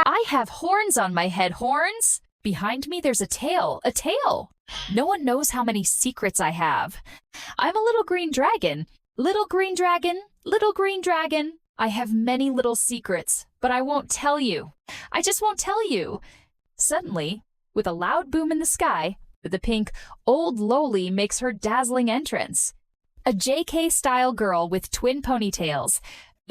I have horns on my head, horns. Behind me there's a tail, a tail. No one knows how many secrets I have. I'm a little green dragon. Little green dragon, little green dragon. I have many little secrets, but I won't tell you. I just won't tell you. Suddenly, with a loud boom in the sky, the pink old lowly makes her dazzling entrance. A JK-style girl with twin ponytails,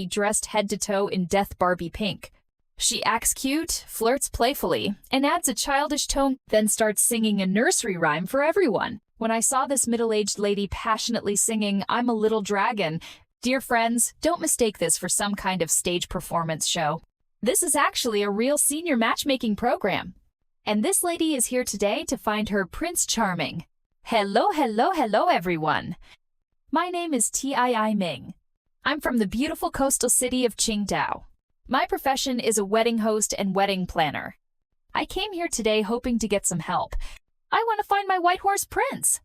dressed head to toe in Death Barbie pink. She acts cute, flirts playfully, and adds a childish tone, then starts singing a nursery rhyme for everyone. When I saw this middle-aged lady passionately singing, "I'm a little dragon," dear friends, don't mistake this for some kind of stage performance show. This is actually a real senior matchmaking program. And this lady is here today to find her Prince Charming. Hello, hello, hello, everyone. My name is Tii Ming. I'm from the beautiful coastal city of Qingdao. My profession is a wedding host and wedding planner. I came here today hoping to get some help. I want to find my white horse prince.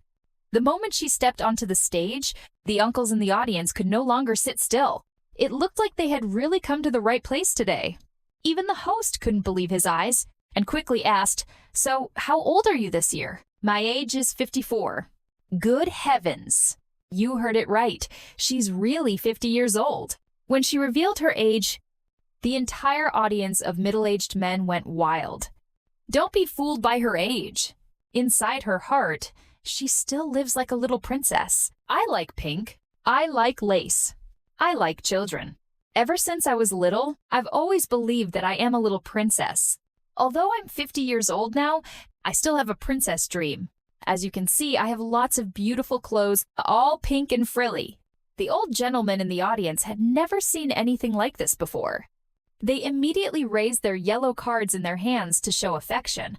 The moment she stepped onto the stage, the uncles in the audience could no longer sit still. It looked like they had really come to the right place today. Even the host couldn't believe his eyes and quickly asked, "So, how old are you this year?" "My age is 54. Good heavens. You heard it right. She's really 50 years old. When she revealed her age, the entire audience of middle-aged men went wild. Don't be fooled by her age. Inside her heart, she still lives like a little princess. I like pink. I like lace. I like children. Ever since I was little, I've always believed that I am a little princess. Although I'm 50 years old now, I still have a princess dream. As you can see, I have lots of beautiful clothes, all pink and frilly. The old gentlemen in the audience had never seen anything like this before. They immediately raised their yellow cards in their hands to show affection.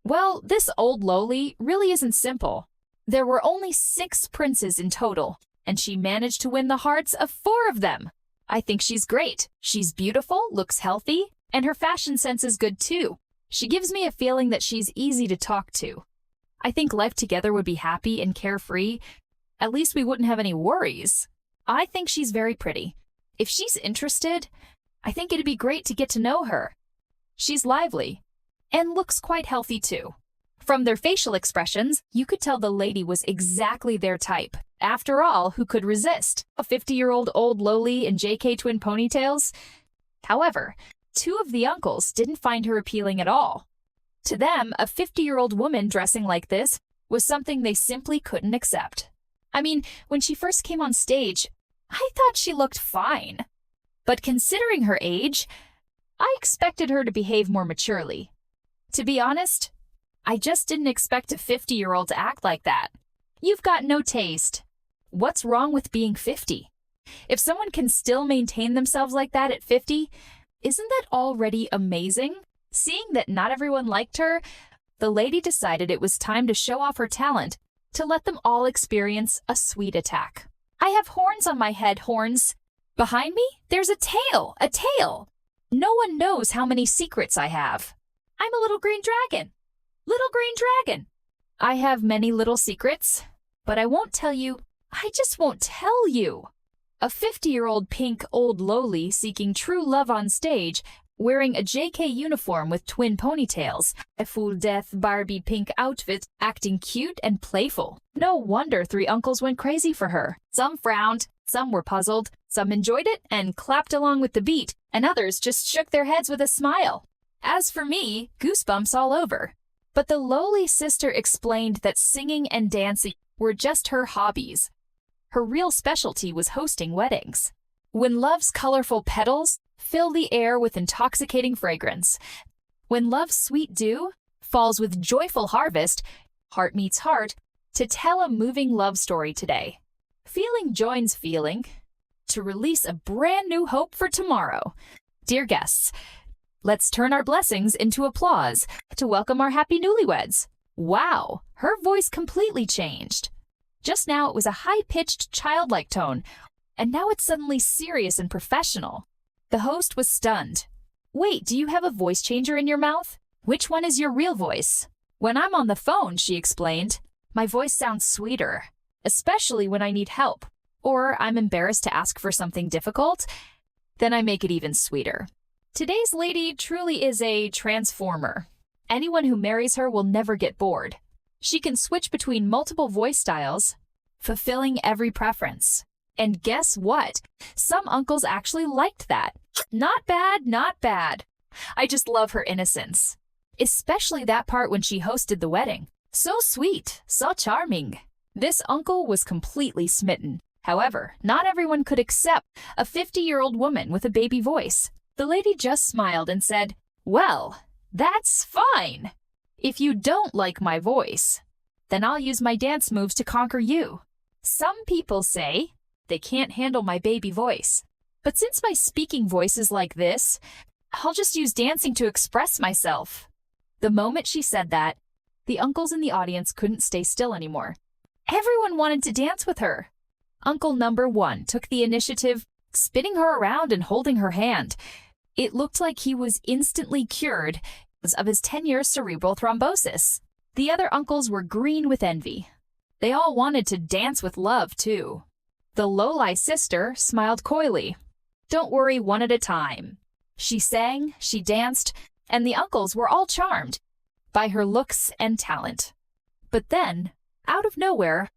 Well, this old lowly really isn't simple. There were only 6 princes in total, and she managed to win the hearts of 4 of them. I think she's great. She's beautiful, looks healthy, and her fashion sense is good too. She gives me a feeling that she's easy to talk to. I think life together would be happy and carefree. At least we wouldn't have any worries. I think she's very pretty. If she's interested, I think it'd be great to get to know her. She's lively and looks quite healthy too. From their facial expressions, you could tell the lady was exactly their type. After all, who could resist? A 50-year-old old lowly in JK twin ponytails? However, 2 of the uncles didn't find her appealing at all. To them, a 50-year-old woman dressing like this was something they simply couldn't accept. I mean, when she first came on stage, I thought she looked fine. But considering her age, I expected her to behave more maturely. To be honest, I just didn't expect a 50-year-old to act like that. You've got no taste. What's wrong with being 50? If someone can still maintain themselves like that at 50, isn't that already amazing? Seeing that not everyone liked her, the lady decided it was time to show off her talent, to let them all experience a sweet attack. I have horns on my head, horns. Behind me, there's a tail, a tail. No one knows how many secrets I have. I'm a little green dragon. Little green dragon. I have many little secrets, but I won't tell you. I just won't tell you. A 50-year-old pink old lowly seeking true love on stage, wearing a JK uniform with twin ponytails, a full Death Barbie pink outfit, acting cute and playful. No wonder 3 uncles went crazy for her. Some frowned, some were puzzled, some enjoyed it and clapped along with the beat, and others just shook their heads with a smile. As for me, goosebumps all over. But the lowly sister explained that singing and dancing were just her hobbies. Her real specialty was hosting weddings. When love's colorful petals fill the air with intoxicating fragrance, when love's sweet dew falls with joyful harvest, heart meets heart, to tell a moving love story today. Feeling joins feeling to release a brand new hope for tomorrow. Dear guests, let's turn our blessings into applause to welcome our happy newlyweds. Wow, her voice completely changed. Just now it was a high-pitched, childlike tone, and now it's suddenly serious and professional. The host was stunned. Wait, do you have a voice changer in your mouth? Which one is your real voice? When I'm on the phone, she explained, my voice sounds sweeter, especially when I need help, or I'm embarrassed to ask for something difficult. Then I make it even sweeter. Today's lady truly is a transformer. Anyone who marries her will never get bored. She can switch between multiple voice styles, fulfilling every preference. And guess what? Some uncles actually liked that. Not bad, not bad. I just love her innocence. Especially that part when she hosted the wedding. So sweet, so charming. This uncle was completely smitten. However, not everyone could accept a 50-year-old woman with a baby voice. The lady just smiled and said, "Well, that's fine. If you don't like my voice, then I'll use my dance moves to conquer you." Some people say they can't handle my baby voice. But since my speaking voice is like this, I'll just use dancing to express myself. The moment she said that, the uncles in the audience couldn't stay still anymore. Everyone wanted to dance with her. Uncle number 1 took the initiative, spinning her around and holding her hand. It looked like he was instantly cured of his 10-year cerebral thrombosis. The other uncles were green with envy. They all wanted to dance with love, too. The Loli sister smiled coyly. "Don't worry, one at a time." She sang, she danced, and the uncles were all charmed by her looks and talent. But then, out of nowhere,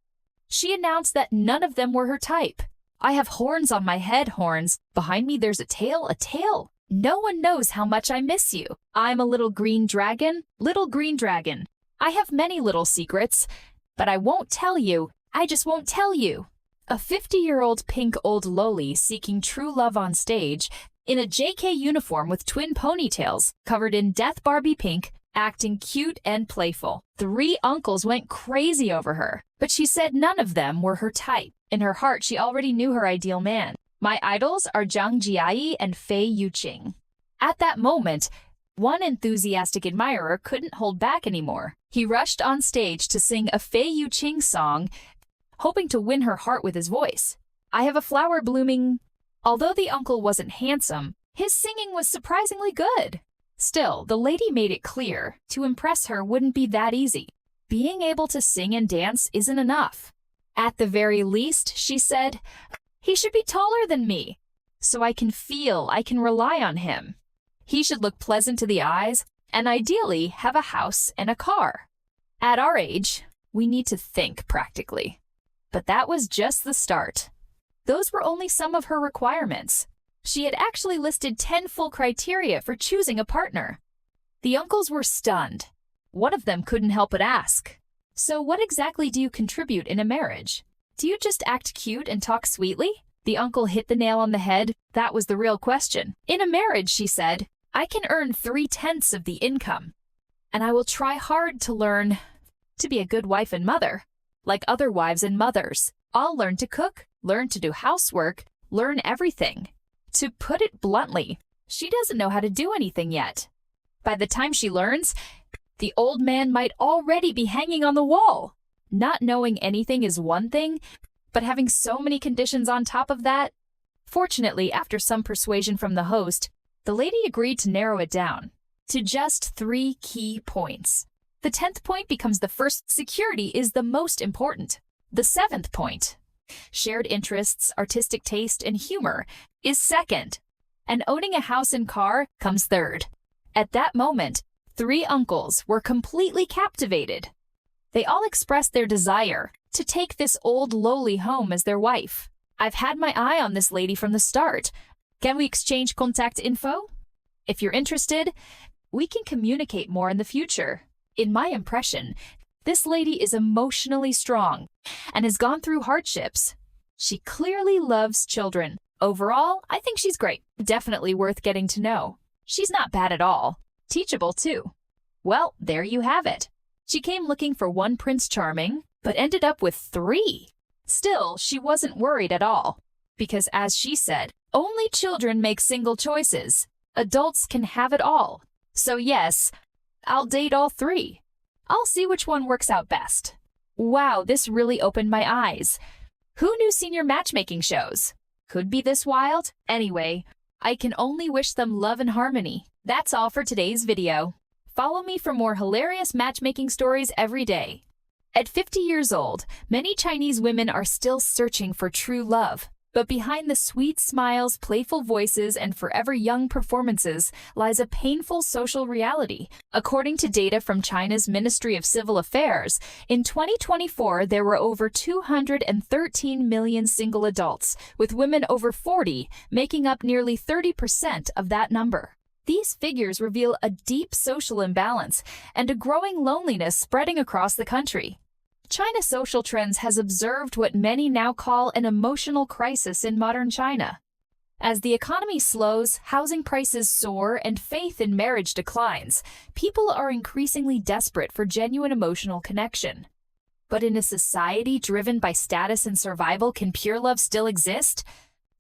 she announced that none of them were her type. "I have horns on my head, horns. Behind me there's a tail, a tail. No one knows how much I miss you. I'm a little green dragon, little green dragon. I have many little secrets, but I won't tell you. I just won't tell you." A 50-year-old pink old loli seeking true love on stage, in a JK uniform with twin ponytails, covered in death Barbie pink, acting cute and playful. 3 uncles went crazy over her, but she said none of them were her type. In her heart, she already knew her ideal man. "My idols are Zhang Jiai and Fei Yuqing." At that moment, one enthusiastic admirer couldn't hold back anymore. He rushed on stage to sing a Fei Yuqing song, hoping to win her heart with his voice. "I have a flower blooming." Although the uncle wasn't handsome, his singing was surprisingly good. Still, the lady made it clear to impress her wouldn't be that easy. Being able to sing and dance isn't enough. At the very least, she said, he should be taller than me, so I can rely on him. He should look pleasant to the eyes, and ideally have a house and a car. At our age, we need to think practically. But that was just the start. Those were only some of her requirements. She had actually listed 10 full criteria for choosing a partner. The uncles were stunned. One of them couldn't help but ask, "So what exactly do you contribute in a marriage? Do you just act cute and talk sweetly?" The uncle hit the nail on the head. That was the real question. "In a marriage," she said, "I can earn 3/10 of the income. And I will try hard to learn to be a good wife and mother. Like other wives and mothers, I'll learn to cook, learn to do housework, learn everything." To put it bluntly, she doesn't know how to do anything yet. By the time she learns, the old man might already be hanging on the wall. Not knowing anything is one thing, but having so many conditions on top of that. Fortunately, after some persuasion from the host, the lady agreed to narrow it down to just 3 key points. The 10th point becomes the first. Security is the most important. The 7th point, shared interests, artistic taste, and humor, is second. And owning a house and car comes third. At that moment, 3 uncles were completely captivated. They all expressed their desire to take this old loli home as their wife. "I've had my eye on this lady from the start. Can we exchange contact info? If you're interested, we can communicate more in the future. In my impression, this lady is emotionally strong and has gone through hardships. She clearly loves children. Overall, I think she's great. Definitely worth getting to know. She's not bad at all. Teachable, too." Well, there you have it. She came looking for one Prince Charming, but ended up with 3. Still, she wasn't worried at all. Because as she said, only children make single choices. Adults can have it all. So yes, I'll date all 3. I'll see which one works out best. Wow, this really opened my eyes. Who knew senior matchmaking shows could be this wild? Anyway, I can only wish them love and harmony. That's all for today's video. Follow me for more hilarious matchmaking stories every day. At 50 years old, many Chinese women are still searching for true love. But behind the sweet smiles, playful voices, and forever young performances lies a painful social reality. According to data from China's Ministry of Civil Affairs, in 2024 there were over 213 million single adults, with women over 40 making up nearly 30% of that number. These figures reveal a deep social imbalance and a growing loneliness spreading across the country. China's social trends has observed what many now call an emotional crisis in modern China. As the economy slows, housing prices soar, and faith in marriage declines, people are increasingly desperate for genuine emotional connection. But in a society driven by status and survival, can pure love still exist?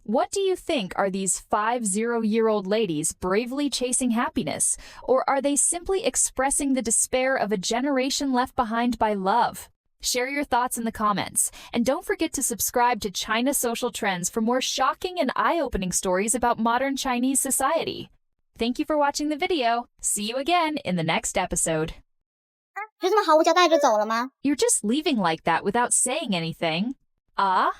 What do you think are these 50-year-old ladies bravely chasing happiness, or are they simply expressing the despair of a generation left behind by love? Share your thoughts in the comments, and don't forget to subscribe to China Social Trends for more shocking and eye-opening stories about modern Chinese society. Thank you for watching the video. See you again in the next episode. 就这么毫无交代就走了吗？ You're just leaving like that without saying anything. Ah?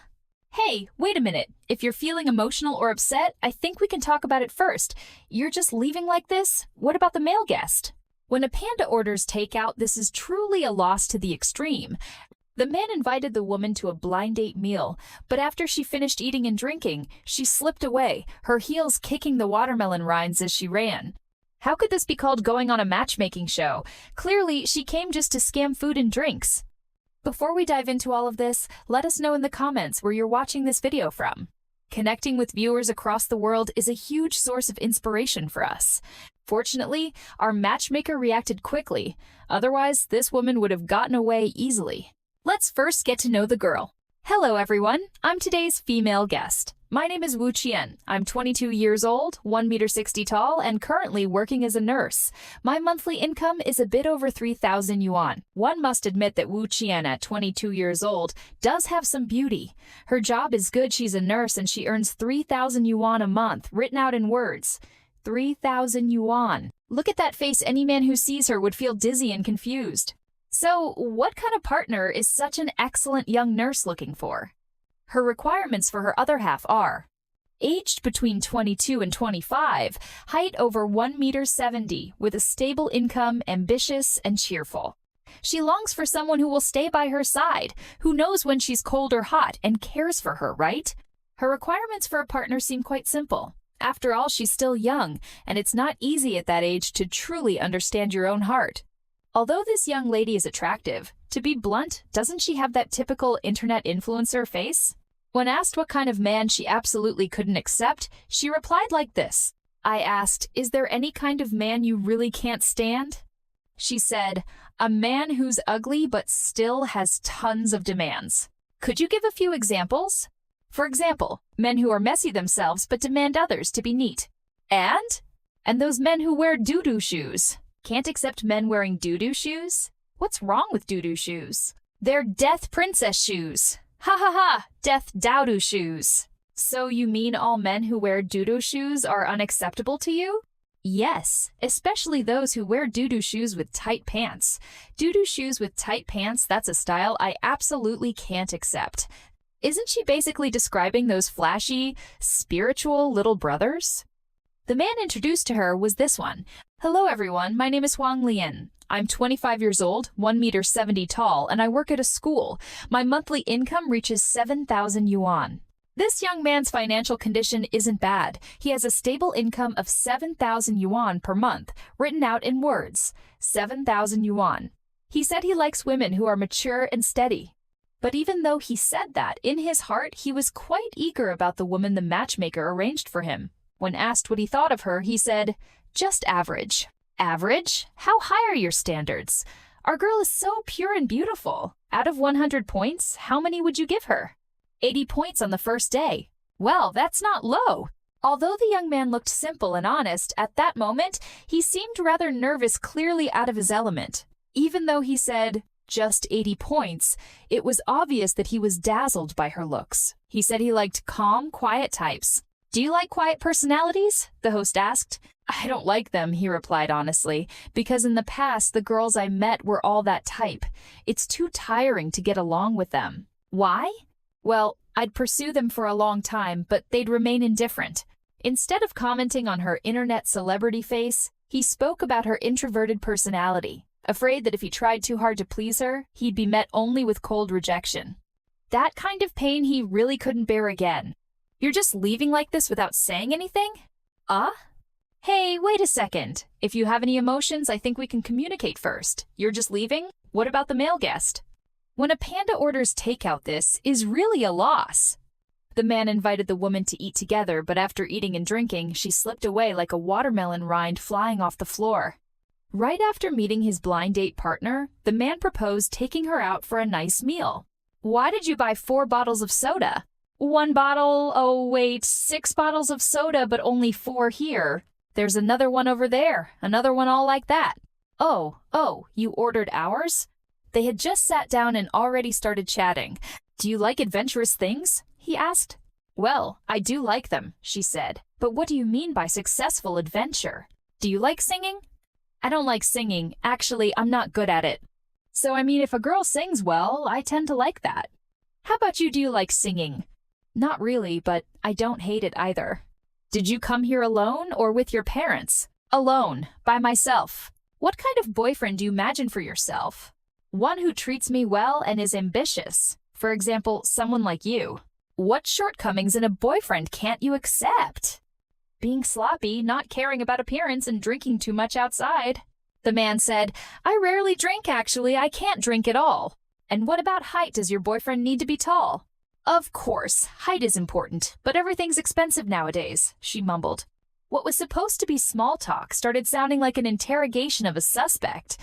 Hey, wait a minute. If you're feeling emotional or upset, I think we can talk about it first. You're just leaving like this? What about the male guest? When a panda orders takeout, this is truly a loss to the extreme. The man invited the woman to a blind date meal, but after she finished eating and drinking, she slipped away, her heels kicking the watermelon rinds as she ran. How could this be called going on a matchmaking show? Clearly, she came just to scam food and drinks. Before we dive into all of this, let us know in the comments where you're watching this video from. Connecting with viewers across the world is a huge source of inspiration for us. Fortunately, our matchmaker reacted quickly. Otherwise, this woman would have gotten away easily. Let's first get to know the girl. Hello, everyone. I'm today's female guest. My name is Wu Qian. I'm 22 years old, 1.60 meters tall, and currently working as a nurse. My monthly income is a bit over 3,000 yuan. One must admit that Wu Qian, at 22 years old, does have some beauty. Her job is good. She's a nurse, and she earns 3,000 yuan a month, written out in words. 3,000 yuan. Look at that face. Any man who sees her would feel dizzy and confused. So, what kind of partner is such an excellent young nurse looking for? Her requirements for her other half are aged between 22 and 25, height over 1.70 meters, with a stable income, ambitious and cheerful. She longs for someone who will stay by her side, who knows when she's cold or hot and cares for her, right? Her requirements for a partner seem quite simple. After all, she's still young, and it's not easy at that age to truly understand your own heart. Although this young lady is attractive, to be blunt, doesn't she have that typical internet influencer face? When asked what kind of man she absolutely couldn't accept, she replied like this. I asked, is there any kind of man you really can't stand? She said, a man who's ugly but still has tons of demands. Could you give a few examples? For example, men who are messy themselves but demand others to be neat. And those men who wear doo-doo shoes. Can't accept men wearing doo-doo shoes? What's wrong with doo-doo shoes? They're death princess shoes. Ha ha ha, death doo-doo shoes. So you mean all men who wear doo-doo shoes are unacceptable to you? Yes, especially those who wear doo-doo shoes with tight pants. Doo-doo shoes with tight pants, that's a style I absolutely can't accept. Isn't she basically describing those flashy, spiritual little brothers? The man introduced to her was this one. Hello everyone, my name is Huang Lian. I'm 25 years old, 1.70 meters tall, and I work at a school. My monthly income reaches 7,000 yuan. This young man's financial condition isn't bad. He has a stable income of 7,000 yuan per month, written out in words. 7,000 yuan. He said he likes women who are mature and steady. But even though he said that, in his heart he was quite eager about the woman the matchmaker arranged for him. When asked what he thought of her, he said, just average. Average? How high are your standards? Our girl is so pure and beautiful. Out of 100 points, how many would you give her? 80 points on the first day. Well, that's not low. Although the young man looked simple and honest, at that moment, he seemed rather nervous, clearly out of his element. Even though he said, just 80 points, it was obvious that he was dazzled by her looks. He said he liked calm, quiet types. Do you like quiet personalities? The host asked. I don't like them, he replied honestly, because in the past the girls I met were all that type. It's too tiring to get along with them. Why? Well, I'd pursue them for a long time, but they'd remain indifferent. Instead of commenting on her internet celebrity face, he spoke about her introverted personality, afraid that if he tried too hard to please her, he'd be met only with cold rejection. That kind of pain he really couldn't bear again. You're just leaving like this without saying anything? Hey, wait a second. If you have any emotions, I think we can communicate first. You're just leaving? What about the male guest? When a panda orders takeout, this is really a loss. The man invited the woman to eat together, but after eating and drinking, she slipped away like a watermelon rind flying off the floor. Right after meeting his blind date partner, the man proposed taking her out for a nice meal. Why did you buy 4 bottles of soda? 1 bottle, 6 bottles of soda, but only 4 here. There's another one over there, another one all like that. Oh, you ordered ours? They had just sat down and already started chatting. Do you like adventurous things? He asked. Well, I do like them, she said. But what do you mean by successful adventure? Do you like singing? I don't like singing. Actually, I'm not good at it. So I mean, if a girl sings well, I tend to like that. How about you, do you like singing? Not really, but I don't hate it either. Did you come here alone or with your parents? Alone, by myself. What kind of boyfriend do you imagine for yourself? One who treats me well and is ambitious. For example, someone like you. What shortcomings in a boyfriend can't you accept? Being sloppy, not caring about appearance, and drinking too much outside. The man said, I rarely drink actually, I can't drink at all. And what about height? Does your boyfriend need to be tall? Of course, height is important, but everything's expensive nowadays, she mumbled. What was supposed to be small talk started sounding like an interrogation of a suspect.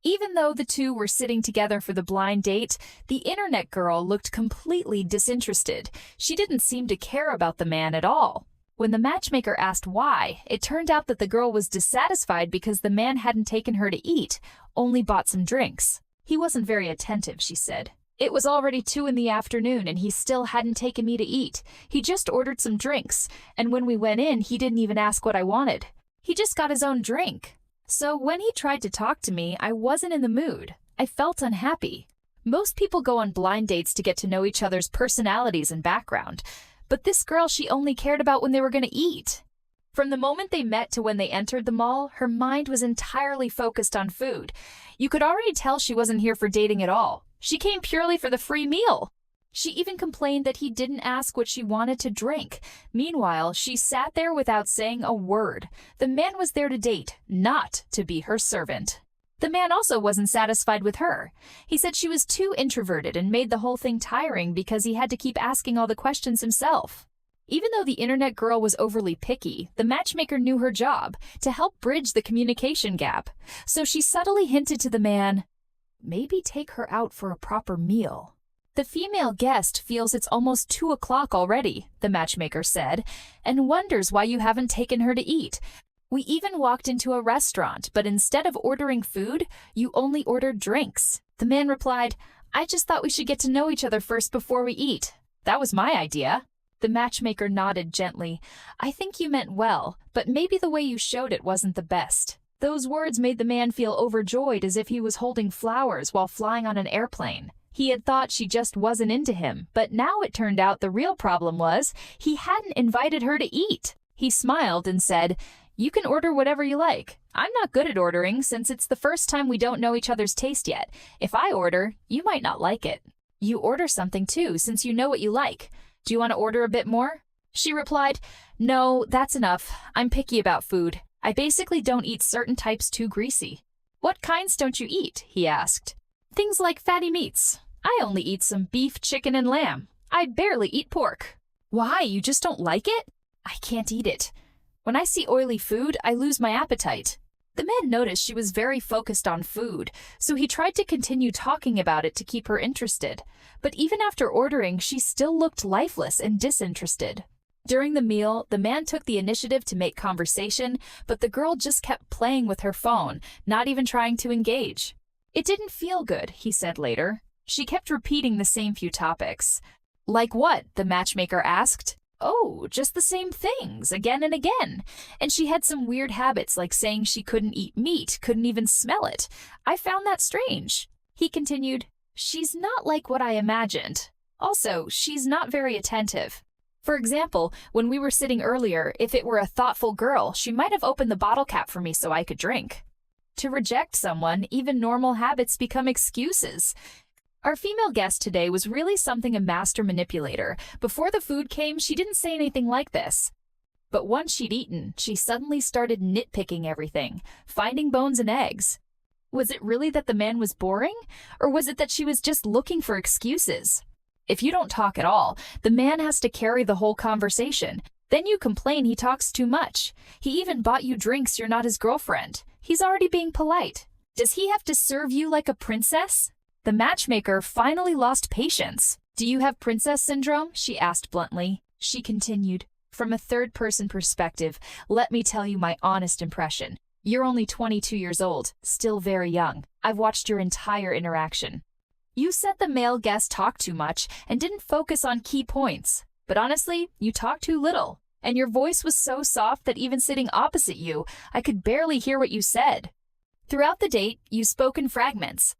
Even though the two were sitting together for the blind date, the internet girl looked completely disinterested. She didn't seem to care about the man at all. When the matchmaker asked why, it turned out that the girl was dissatisfied because the man hadn't taken her to eat, only bought some drinks. He wasn't very attentive, she said. It was already 2 in the afternoon and he still hadn't taken me to eat. He just ordered some drinks, and when we went in, he didn't even ask what I wanted. He just got his own drink. So when he tried to talk to me, I wasn't in the mood. I felt unhappy. Most people go on blind dates to get to know each other's personalities and background, but this girl, she only cared about when they were going to eat. From the moment they met to when they entered the mall, her mind was entirely focused on food. You could already tell she wasn't here for dating at all. She came purely for the free meal. She even complained that he didn't ask what she wanted to drink. Meanwhile, she sat there without saying a word. The man was there to date, not to be her servant. The man also wasn't satisfied with her. He said she was too introverted and made the whole thing tiring because he had to keep asking all the questions himself. Even though the internet girl was overly picky, the matchmaker knew her job, to help bridge the communication gap. So she subtly hinted to the man, maybe take her out for a proper meal. The female guest feels it's almost 2 o'clock already, the matchmaker said, and wonders why you haven't taken her to eat. We even walked into a restaurant, but instead of ordering food, you only ordered drinks. The man replied, I just thought we should get to know each other first before we eat. That was my idea. The matchmaker nodded gently. I think you meant well, but maybe the way you showed it wasn't the best. Those words made the man feel overjoyed as if he was holding flowers while flying on an airplane. He had thought she just wasn't into him, but now it turned out the real problem was he hadn't invited her to eat. He smiled and said, You can order whatever you like. I'm not good at ordering since it's the first time we don't know each other's taste yet. If I order, you might not like it. You order something too since you know what you like. Do you want to order a bit more? She replied, No, that's enough. I'm picky about food. I basically don't eat certain types too greasy. What kinds don't you eat? He asked. Things like fatty meats. I only eat some beef, chicken, and lamb. I barely eat pork. Why? You just don't like it? I can't eat it. When I see oily food, I lose my appetite. The man noticed she was very focused on food, so he tried to continue talking about it to keep her interested. But even after ordering, she still looked lifeless and disinterested. During the meal, the man took the initiative to make conversation, but the girl just kept playing with her phone, not even trying to engage. It didn't feel good, he said later. She kept repeating the same few topics. Like what? The matchmaker asked. Oh, just the same things, again and again. And she had some weird habits like saying she couldn't eat meat, couldn't even smell it. I found that strange. He continued, She's not like what I imagined. Also, she's not very attentive. For example, when we were sitting earlier, if it were a thoughtful girl, she might have opened the bottle cap for me so I could drink. To reject someone, even normal habits become excuses. Our female guest today was really something a master manipulator. Before the food came, she didn't say anything like this. But once she'd eaten, she suddenly started nitpicking everything, finding bones and eggs. Was it really that the man was boring? Or was it that she was just looking for excuses? If you don't talk at all, the man has to carry the whole conversation. Then you complain he talks too much. He even bought you drinks you're not his girlfriend. He's already being polite. Does he have to serve you like a princess? The matchmaker finally lost patience. Do you have princess syndrome? She asked bluntly. She continued, from a third-person perspective, let me tell you my honest impression. You're only 22 years old, still very young. I've watched your entire interaction. You said the male guest talked too much and didn't focus on key points. But honestly, you talked too little. And your voice was so soft that even sitting opposite you, I could barely hear what you said. Throughout the date, you spoke in fragments.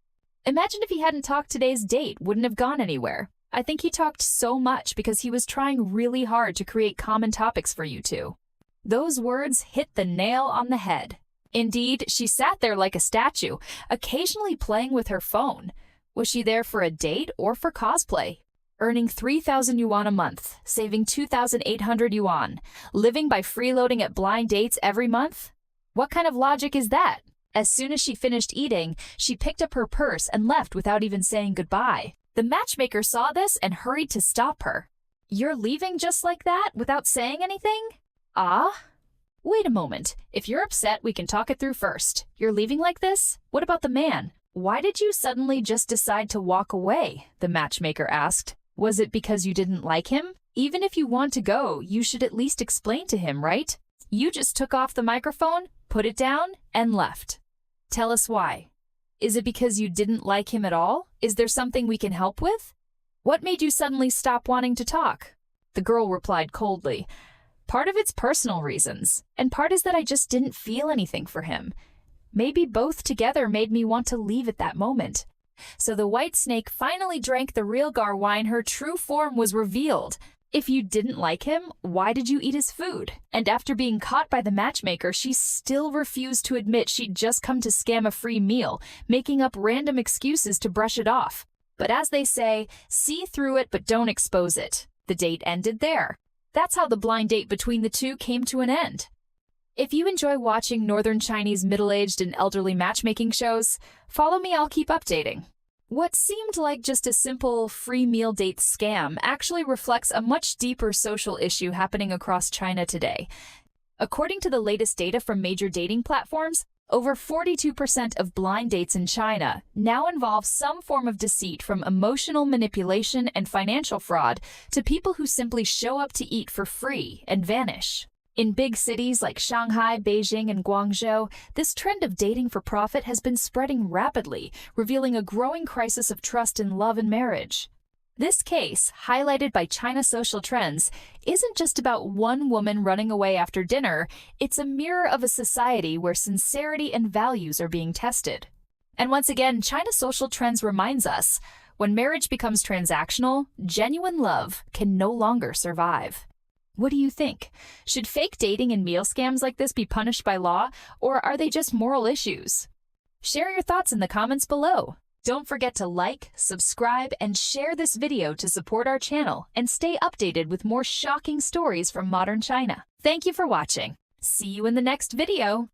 Imagine if he hadn't talked today's date, wouldn't have gone anywhere. I think he talked so much because he was trying really hard to create common topics for you two. Those words hit the nail on the head. Indeed, she sat there like a statue, occasionally playing with her phone. Was she there for a date or for cosplay? Earning 3,000 yuan a month, saving 2,800 yuan, living by freeloading at blind dates every month? What kind of logic is that? As soon as she finished eating, she picked up her purse and left without even saying goodbye. The matchmaker saw this and hurried to stop her. You're leaving just like that, without saying anything? Ah? Wait a moment. If you're upset, we can talk it through first. You're leaving like this? What about the man? Why did you suddenly just decide to walk away? The matchmaker asked. Was it because you didn't like him? Even if you want to go, you should at least explain to him, right? You just took off the microphone, put it down, and left. Tell us why. Is it because you didn't like him at all? Is there something we can help with? What made you suddenly stop wanting to talk? The girl replied coldly. Part of it's personal reasons, and part is that I just didn't feel anything for him. Maybe both together made me want to leave at that moment. So the white snake finally drank the real gar wine. Her true form was revealed. If you didn't like him, why did you eat his food? And after being caught by the matchmaker, she still refused to admit she'd just come to scam a free meal, making up random excuses to brush it off. But as they say, see through it but don't expose it. The date ended there. That's how the blind date between the two came to an end. If you enjoy watching Northern Chinese middle-aged and elderly matchmaking shows, follow me, I'll keep updating. What seemed like just a simple free meal date scam actually reflects a much deeper social issue happening across China today. According to the latest data from major dating platforms, over 42% of blind dates in China now involve some form of deceit, from emotional manipulation and financial fraud to people who simply show up to eat for free and vanish. In big cities like Shanghai, Beijing, and Guangzhou, this trend of dating for profit has been spreading rapidly, revealing a growing crisis of trust in love and marriage. This case, highlighted by China Social Trends, isn't just about one woman running away after dinner. It's a mirror of a society where sincerity and values are being tested. And once again, China Social Trends reminds us, when marriage becomes transactional, genuine love can no longer survive. What do you think? Should fake dating and meal scams like this be punished by law, or are they just moral issues? Share your thoughts in the comments below. Don't forget to like, subscribe, and share this video to support our channel and stay updated with more shocking stories from modern China. Thank you for watching. See you in the next video.